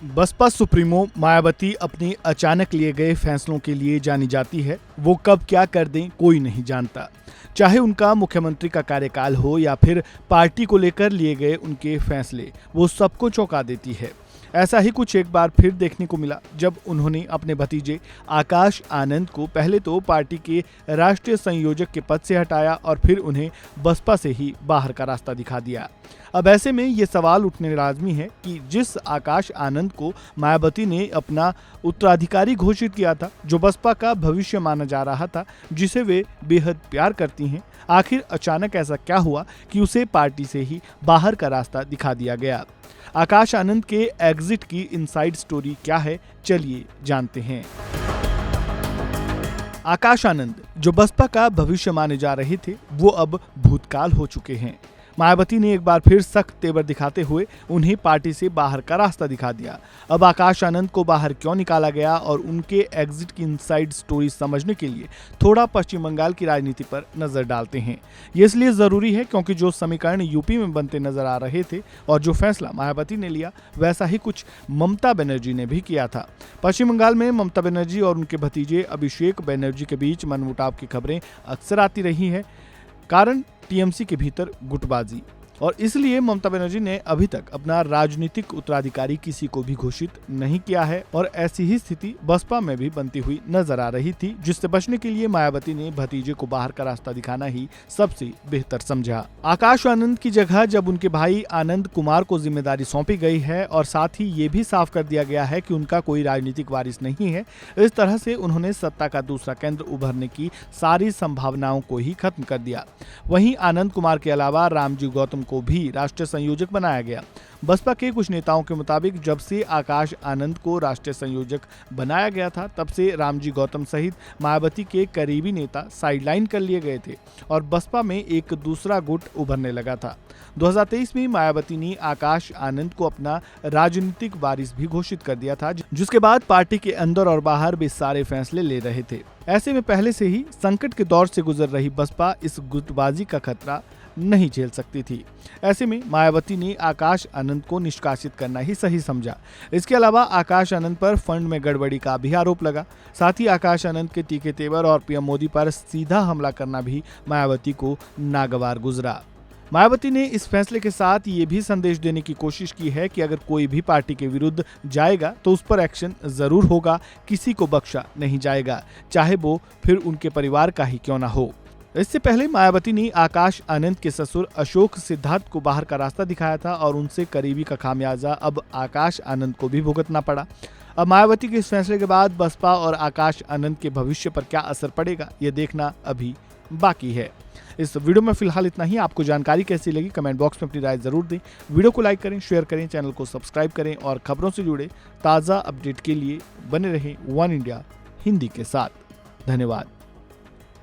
Baspa supremo Mayawati अपने अचानक लिए गए फैसलों के लिए जानी जाती है। वो कब क्या कर दें कोई नहीं जानता। चाहे उनका मुख्यमंत्री का कार्यकाल हो या फिर पार्टी को लेकर लिए गए उनके फैसले, वो सबको चौंका देती है। ऐसा ही कुछ एक बार फिर देखने को मिला जब उन्होंने अपने भतीजे आकाश आनंद को पहले तो पार्टी के राष्ट्रीय संयोजक के पद से हटाया और फिर उन्हें बसपा से ही बाहर का रास्ता दिखा दिया। अब ऐसे में ये सवाल उठने लाजमी है कि जिस आकाश आनंद को मायावती ने अपना उत्तराधिकारी घोषित किया था, जो बसपा का भविष्य माना जा रहा था, जिसे वे बेहद प्यार करती हैं, आखिर अचानक ऐसा क्या हुआ कि उसे पार्टी से ही बाहर का रास्ता दिखा दिया गया। आकाश आनंद के एग्जिट की इनसाइड स्टोरी क्या है, चलिए जानते हैं। आकाश आनंद, जो बसपा का भविष्य माने जा रहे थे, वो अब भूतकाल हो चुके हैं। मायावती ने एक बार फिर सख्त तेवर दिखाते हुए उन्हें पार्टी से बाहर का रास्ता दिखा दिया। अब आकाश आनंद को बाहर क्यों निकाला गया और उनके एग्जिट की इनसाइड स्टोरी समझने के लिए थोड़ा पश्चिम बंगाल की राजनीति पर नजर डालते हैं। ये इसलिए जरूरी है क्योंकि जो समीकरण यूपी में बनते नजर आ रहे थे और जो फैसला मायावती ने लिया, वैसा ही कुछ ममता बनर्जी ने भी किया था। पश्चिम बंगाल में ममता बनर्जी और उनके भतीजे अभिषेक बनर्जी के बीच मनमुटाव की खबरें अक्सर आती रही है। कारण टीएमसी के भीतर गुटबाजी, और इसलिए ममता बनर्जी ने अभी तक अपना राजनीतिक उत्तराधिकारी किसी को भी घोषित नहीं किया है और ऐसी ही स्थिति बसपा में भी बनती हुई नजर आ रही थी, जिससे बचने के लिए मायावती ने भतीजे को बाहर का रास्ता दिखाना ही सबसे बेहतर समझा। आकाश आनंद की जगह जब उनके भाई आनंद कुमार को जिम्मेदारी सौंपी गई है और साथ ही ये भी साफ कर दिया गया है कि उनका कोई राजनीतिक वारिस नहीं है, इस तरह से उन्होंने सत्ता का दूसरा केंद्र उभरने की सारी संभावनाओं को ही खत्म कर दिया। वहीं आनंद कुमार के अलावा रामजी गौतम को भी राष्ट्रीय संयोजक बनाया गया। बसपा के कुछ नेताओं के मुताबिक जब से आकाश आनंद को राष्ट्रीय संयोजक बनाया गया था, तब से रामजी गौतम सहित मायावती के करीबी नेता साइडलाइन कर लिए गए थे और बसपा में एक दूसरा गुट उभरने लगा था। 2023 में मायावती ने आकाश आनंद को अपना राजनीतिक वारिस भी घोषित कर दिया था, जिसके बाद पार्टी के अंदर और बाहर भी सारे फैसले ले रहे थे। ऐसे में पहले से ही संकट के दौर से गुजर रही बसपा इस गुटबाजी का खतरा नहीं झेल सकती थी। ऐसे में मायावती ने आकाश आनंद को निष्कासित करना ही सही समझा। इसके अलावा आकाश आनंद पर फंड में गड़बड़ी का भी आरोप लगा। साथ ही आकाश आनंद के तीखे तेवर और पीएम मोदी पर सीधा हमला करना भी मायावती को नागवार गुजरा। मायावती ने इस फैसले के साथ ये भी संदेश देने की कोशिश की है कि अगर कोई भी पार्टी के विरुद्ध जाएगा तो उस पर एक्शन जरूर होगा, किसी को बख्शा नहीं जाएगा, चाहे वो फिर उनके परिवार का ही क्यों ना हो। इससे पहले मायावती ने आकाश आनंद के ससुर अशोक सिद्धार्थ को बाहर का रास्ता दिखाया था और उनसे करीबी का खामियाजा अब आकाश आनंद को भी भुगतना पड़ा। अब मायावती के इस फैसले के बाद बसपा और आकाश आनंद के भविष्य पर क्या असर पड़ेगा, ये देखना अभी बाकी है। इस वीडियो में फिलहाल इतना ही। आपको जानकारी कैसी लगी कमेंट बॉक्स में अपनी राय जरूर दें। वीडियो को लाइक करें, शेयर करें, चैनल को सब्सक्राइब करें और खबरों से जुड़े ताज़ा अपडेट के लिए बने रहें वन इंडिया हिंदी के साथ। धन्यवाद।